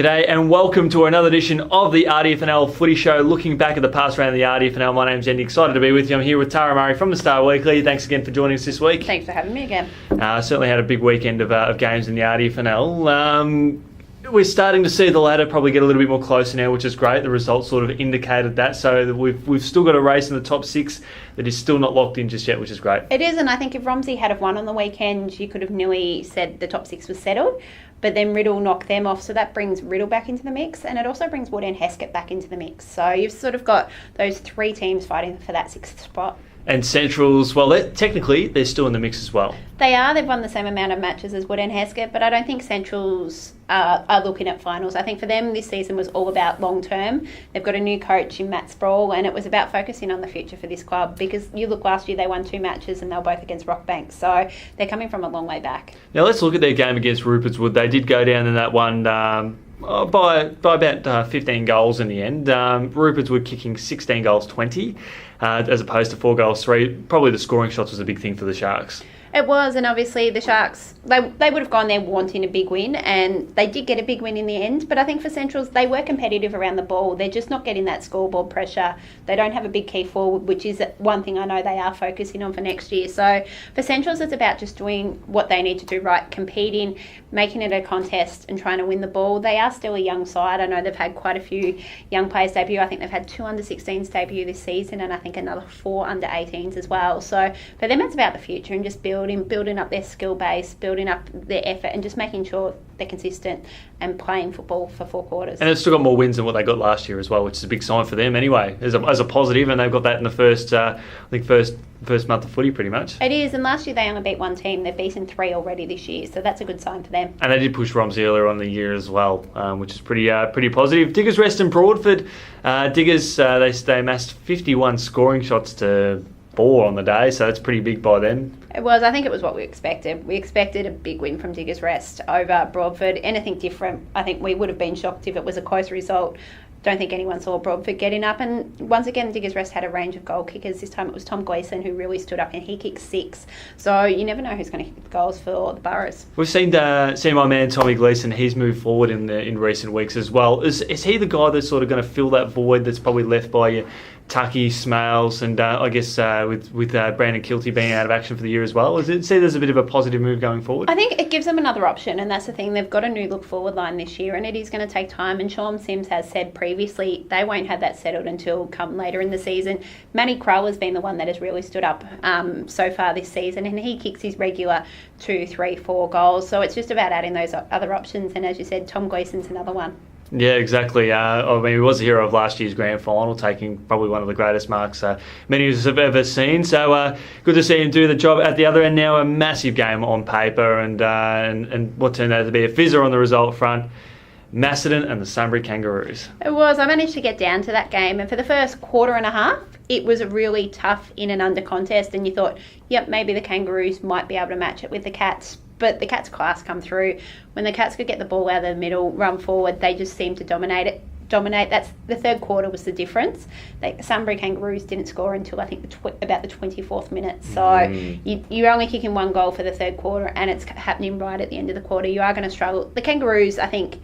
G'day and welcome to another edition of the RDFNL Footy Show, looking back at the past round of the RDFNL. My name's Yeendy, excited to be with you. I'm here with Tara Murray from the Star Weekly. Thanks again for joining us this week. Thanks for having me again. Certainly had a big weekend of games in the RDFNL. We're starting to see the ladder probably get a little bit more closer now, which is great. The results sort of indicated that. So we've still got a race in the top six that is still not locked in just yet, which is great. It is, and I think if Romsey had have won on the weekend, you could have nearly said the top six was settled. But then Riddle knocked them off, so that brings Riddle back into the mix, and it also brings Wood and Heskett back into the mix. So you've sort of got those three teams fighting for that sixth spot. And Central's, well, technically, they're still in the mix as well. They are. They've won the same amount of matches as Wood and Heskett, but I don't think Central's are looking at finals. I think for them, this season was all about long term. They've got a new coach in Matt Sproul, and it was about focusing on the future for this club, because you look last year, they won 2 matches, and they were both against Rockbank. So they're coming from a long way back. Now, let's look at their game against Rupert's Wood. They did go down in that one by about 15 goals in the end. Rupert's Wood kicking 16 goals 20 as opposed to 4 goals 3. Probably the scoring shots was a big thing for the Sharks. It was, and obviously the Sharks, they would have gone there wanting a big win, and they did get a big win in the end. But I think for Centrals, they were competitive around the ball. They're just not getting that scoreboard pressure. They don't have a big key forward, which is one thing I know they are focusing on for next year. So for Centrals, it's about just doing what they need to do right, competing, making it a contest and trying to win the ball. They are still a young side. I know they've had quite a few young players debut. I think they've had 2 under-16s debut this season, and I think another 4 under-18s as well. So for them, it's about the future and just building up their skill base, building up their effort, and just making sure they're consistent and playing football for 4 quarters. And they've still got more wins than what they got last year as well, which is a big sign for them anyway, as a positive, and they've got that in the first month of footy pretty much. It is, and last year they only beat 1 team. They've beaten 3 already this year, so that's a good sign for them. And they did push Romsey earlier on in the year as well, which is pretty positive. Diggers rest in Broadford. Diggers, they amassed 51 scoring shots to 4 on the day, so that's pretty big by them. It was. I think it was what we expected. We expected a big win from Diggers Rest over Broadford. Anything different, I think we would have been shocked if it was a close result. Don't think anyone saw Broadford getting up. And once again, Diggers Rest had a range of goal kickers. This time it was Tom Gleeson who really stood up, and he kicked 6. So you never know who's going to kick the goals for the Boroughs. We've seen my man Tommy Gleeson. He's moved forward in recent weeks as well. Is he the guy that's sort of going to fill that void that's probably left by you? Tucky, Smales, and I guess with Brandon Kilty being out of action for the year as well. There's a bit of a positive move going forward? I think it gives them another option, and that's the thing. They've got a new look forward line this year, and it is going to take time. And Sean Sims has said previously they won't have that settled until come later in the season. Manny Crowell has been the one that has really stood up so far this season, and he kicks his regular 2, 3, 4 goals. So it's just about adding those other options, and as you said, Tom Gleeson's another one. Yeah, exactly. I mean, he was the hero of last year's grand final, taking probably one of the greatest marks many of us have ever seen. So good to see him do the job at the other end now. A massive game on paper, and what turned out to be a fizzer on the result front. Macedon and the Sunbury Kangaroos. It was. I managed to get down to that game, and for the first quarter and a half, it was a really tough in and under contest, and you thought, yep, maybe the Kangaroos might be able to match it with the Cats. But the Cats' class come through. When the Cats could get the ball out of the middle, run forward, they just seemed to dominate. That's the third quarter was the difference. The Sunbury Kangaroos didn't score until I think about the 24th minute. So you're only kicking 1 goal for the third quarter, and it's happening right at the end of the quarter. You are going to struggle. The Kangaroos, I think,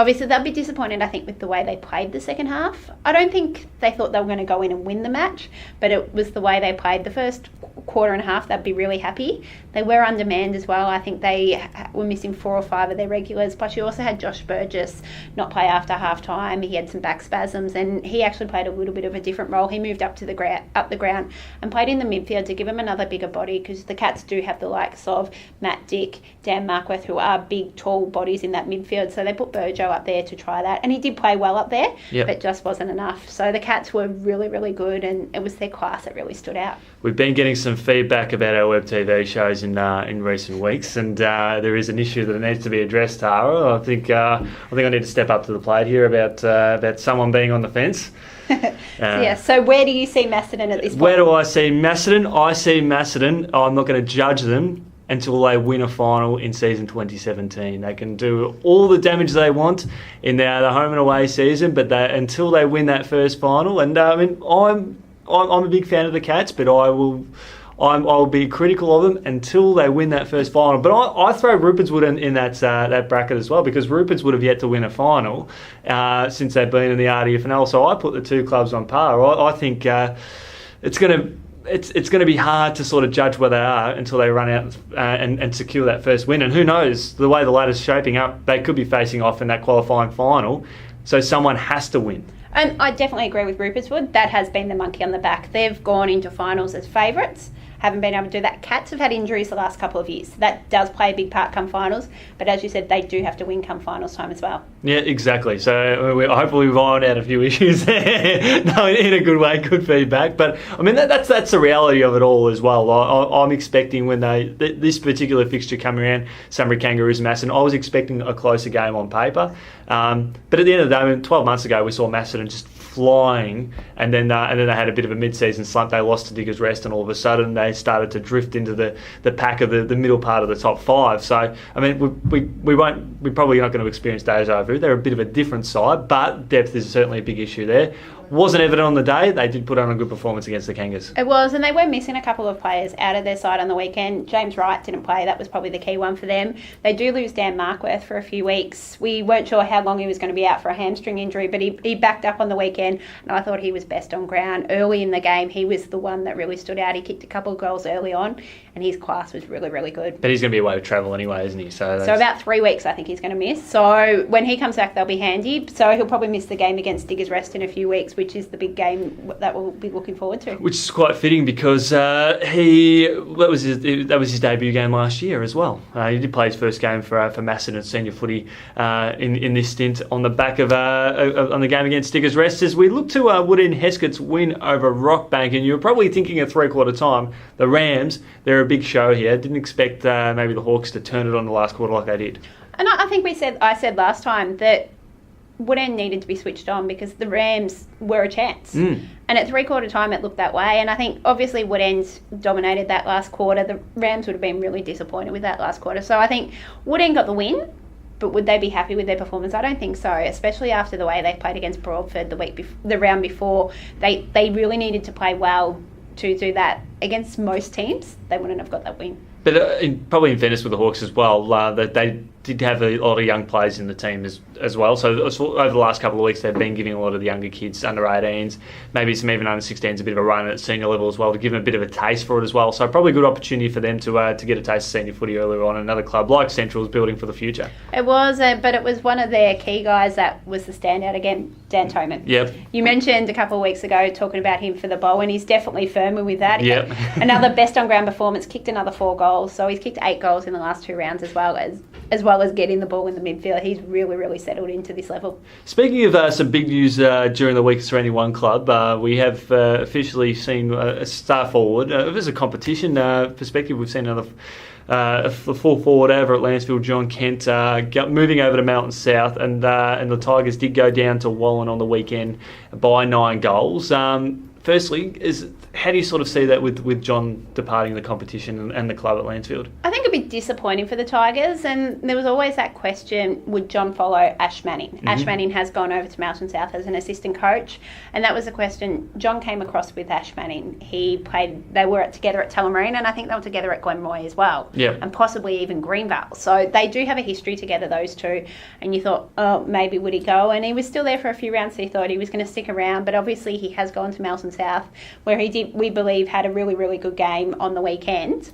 obviously they'll be disappointed, I think, with the way they played the second half. I don't think they thought they were going to go in and win the match, but it was the way they played. The first quarter and a half, they'd be really happy. They were undermanned as well. I think they were missing 4 or 5 of their regulars. Plus, you also had Josh Burgess not play after half time. He had some back spasms, and he actually played a little bit of a different role. He moved up the ground and played in the midfield to give him another bigger body, because the Cats do have the likes of Matt Dick, Dan Marquardt, who are big, tall bodies in that midfield. So they put Burjo up there to try that, and he did play well up there, but just wasn't enough. So the Cats were really, really good, and it was their class that really stood out. We've been getting some feedback about our web TV shows in recent weeks, and there is an issue that needs to be addressed, Tara. I think I need to step up to the plate here about someone being on the fence. So where do you see Macedon at this point? Where do I see Macedon? I see Macedon. I'm not going to judge them until they win a final in season 2017. They can do all the damage they want in the home and away season, but until they win that first final, and I mean, I'm a big fan of the Cats, but I'll be critical of them until they win that first final. But I throw Rupertswood in that bracket as well, because Rupertswood have yet to win a final since they've been in the RDFNL. So I put the two clubs on par. I think it's going to be hard to sort of judge where they are until they run out and secure that first win. And who knows, the way the ladder's shaping up, they could be facing off in that qualifying final. So someone has to win. And I definitely agree with Rupertswood. That has been the monkey on the back. They've gone into finals as favourites. Haven't been able to do that. Cats have had injuries the last couple of years. That does play a big part come finals. But as you said, they do have to win come finals time as well. Yeah, exactly. So hopefully we've ironed out a few issues there. No, in a good way, good feedback. But I mean, that's the reality of it all as well. I'm expecting when this particular fixture come around, Sunbury Kangaroos and Macedon, I was expecting a closer game on paper. But at the end of the day, 12 months ago, we saw Macedon just flying, and then they had a bit of a mid-season slump. They lost to Diggers Rest, and all of a sudden they started to drift into the pack of the middle part of the top five. So I mean, we're probably not going to experience deja vu. They're a bit of a different side, but depth is certainly a big issue there. Wasn't evident on the day. They did put on a good performance against the Kangas. It was, and they were missing a couple of players out of their side on the weekend. James Wright didn't play. That was probably the key one for them. They do lose Dan Markworth for a few weeks. We weren't sure how long he was going to be out for a hamstring injury, but he backed up on the weekend, and I thought he was best on ground. Early in the game, he was the one that really stood out. He kicked a couple of goals early on, and his class was really, really good. But he's going to be away with travel anyway, isn't he? So about 3 weeks I think he's going to miss. So when he comes back, they'll be handy. So he'll probably miss the game against Diggers Rest in a few weeks, which is the big game that we'll be looking forward to. Which is quite fitting, because that was his debut game last year as well. He did play his first game for Macedon senior footy in this stint on the back of on the game against Diggers Rest. As we look to Woodend Heskett's win over Rockbank, and you're probably thinking at three-quarter time, the Rams, they're a big show here. Didn't expect maybe the Hawks to turn it on the last quarter like they did. And I think I said last time that Woodend needed to be switched on because the Rams were a chance. And at three-quarter time, it looked that way. And I think, obviously, Woodend dominated that last quarter. The Rams would have been really disappointed with that last quarter. So I think Woodend got the win, but would they be happy with their performance? I don't think so, especially after the way they played against Broadford the round before. They really needed to play well to do that. Against most teams, they wouldn't have got that win. But probably in fairness with the Hawks as well, that they did have a lot of young players in the team as well. So over the last couple of weeks, they've been giving a lot of the younger kids, under 18s, maybe some even under 16s, a bit of a run at senior level as well, to give them a bit of a taste for it as well. So probably a good opportunity for them to get a taste of senior footy earlier on. Another club like Central is building for the future. It was, but it was one of their key guys that was the standout again, Dan Toman. Yep. You mentioned a couple of weeks ago talking about him for the bowl, and he's definitely firmer with that. Yep. Another best on ground performance, kicked another 4 goals. So he's kicked 8 goals in the last 2 rounds as well as getting the ball in the midfield. He's really, really settled into this level. Speaking of some big news during the week at Serenity One Club, we have officially seen a star forward. As a competition perspective, we've seen another full forward over at Lansfield, John Kent, moving over to Mountain South, and the Tigers did go down to Wallen on the weekend by 9 goals. Firstly, how do you sort of see that with John departing the competition and the club at Lansfield? I think it'd be disappointing for the Tigers, and there was always that question, would John follow Ash Manning? Mm-hmm. Ash Manning has gone over to Mountain South as an assistant coach, and that was a question. John came across with Ash Manning. They were together at Tullamarine, and I think they were together at Glenroy as well, and possibly even Greenvale. So they do have a history together, those two, and you thought, oh, maybe would he go? And he was still there for a few rounds, so you thought he was going to stick around, but obviously he has gone to Mountain South, where he did, we believe, had a really, really good game on the weekend.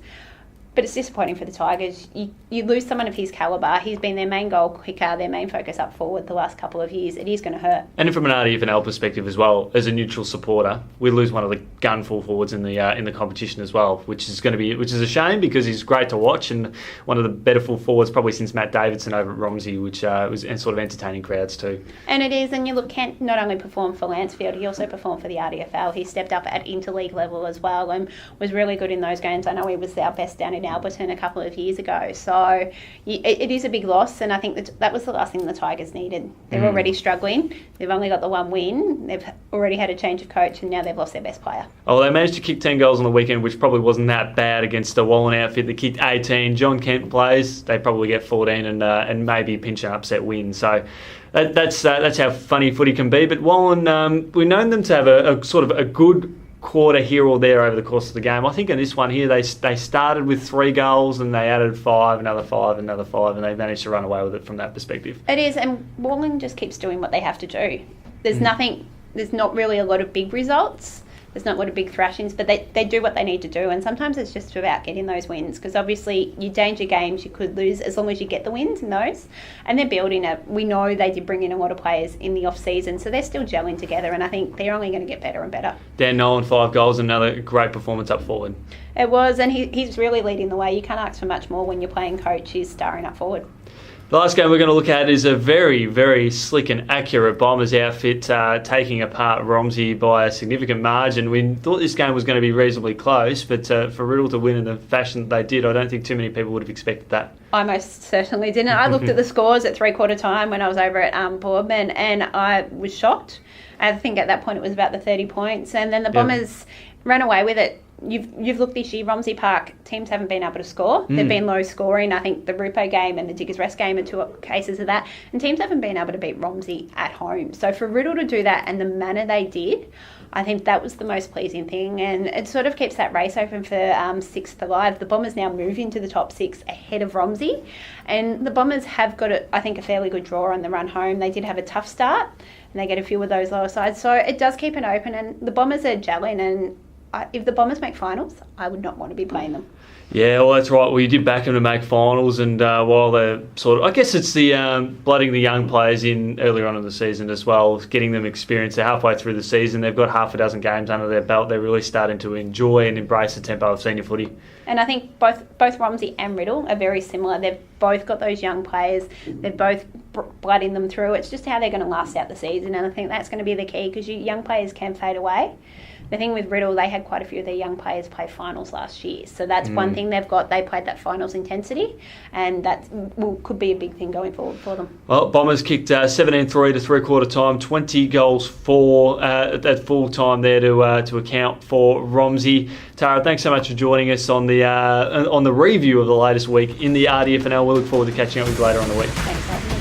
But it's disappointing for the Tigers. You lose someone of his calibre. He's been their main goal kicker, their main focus up forward the last couple of years. It is going to hurt. And from an RDFNL perspective as well, as a neutral supporter, we lose one of the gun full forwards in the competition as well, which is a shame because he's great to watch and one of the better full forwards probably since Matt Davidson over at Romsey, which was sort of entertaining crowds too. And it is. And you look, Kent not only performed for Lansfield, he also performed for the RDFL. He stepped up at interleague level as well and was really good in those games. I know he was our best down in Alberton a couple of years ago. So it is a big loss, and I think that was the last thing the Tigers needed. They're already struggling. They've only got the one win. They've already had a change of coach, and now they've lost their best player. Oh, they managed to kick 10 goals on the weekend, which probably wasn't that bad against the Wallen outfit that kicked 18. John Kent plays. They probably get 14 and maybe pinch an upset win. So that's how funny footy can be. But Wallen, we've known them to have a sort of a good quarter here or there over the course of the game. I think in this one here, they started with 3 goals and they added 5, another 5, another 5, and they managed to run away with it from that perspective. It is, and Warling just keeps doing what they have to do. There's not really a lot of big results. There's not a lot of big thrashings, but they do what they need to do, and sometimes it's just about getting those wins, because obviously you danger games, you could lose as long as you get the wins in those, and they're building it. We know they did bring in a lot of players in the off-season, so they're still gelling together, and I think they're only going to get better and better. Dan Nolan, 5 goals, another great performance up forward. It was, and he's really leading the way. You can't ask for much more when you're playing coach. He's starring up forward. The last game we're going to look at is a very, very slick and accurate Bombers outfit taking apart Romsey by a significant margin. We thought this game was going to be reasonably close, but for Riddle to win in the fashion that they did, I don't think too many people would have expected that. I most certainly didn't. I looked at the scores at 3/4 time when I was over at Boardman, and I was shocked. I think at that point it was about the 30 points, and then the Bombers ran away with it. You've looked this year, Romsey Park, teams haven't been able to score. They've been low scoring. I think the Rupo game and the Diggers Rest game are 2 cases of that. And teams haven't been able to beat Romsey at home. So for Riddle to do that and the manner they did, I think that was the most pleasing thing. And it sort of keeps that race open for 6th alive. The Bombers now move into the top 6 ahead of Romsey. And the Bombers have got, I think, a fairly good draw on the run home. They did have a tough start, and they get a few of those lower sides. So it does keep it open. And the Bombers are gelling, and if the Bombers make finals, I would not want to be playing them. Yeah, well, that's right. Well, you did back them to make finals, and while they're sort of, I guess it's the blooding the young players in earlier on in the season as well, getting them experience. They're halfway through the season. They've got half a dozen games under their belt. They're really starting to enjoy and embrace the tempo of senior footy. And I think both Romsey and Riddle are very similar. They've both got those young players. They're both blooding them through. It's just how they're going to last out the season, and I think that's going to be the key, because your young players can fade away. The thing with Riddle, they had quite a few of their young players play finals last year. So that's one thing they've got. They played that finals intensity, and that could be a big thing going forward for them. Well, Bombers kicked 17-3 to 3/4 time, 20 goals for at full time there to account for Romsey. Tara, thanks so much for joining us on the review of the latest week in the RDFNL. We look forward to catching up with you later on the week. Thanks,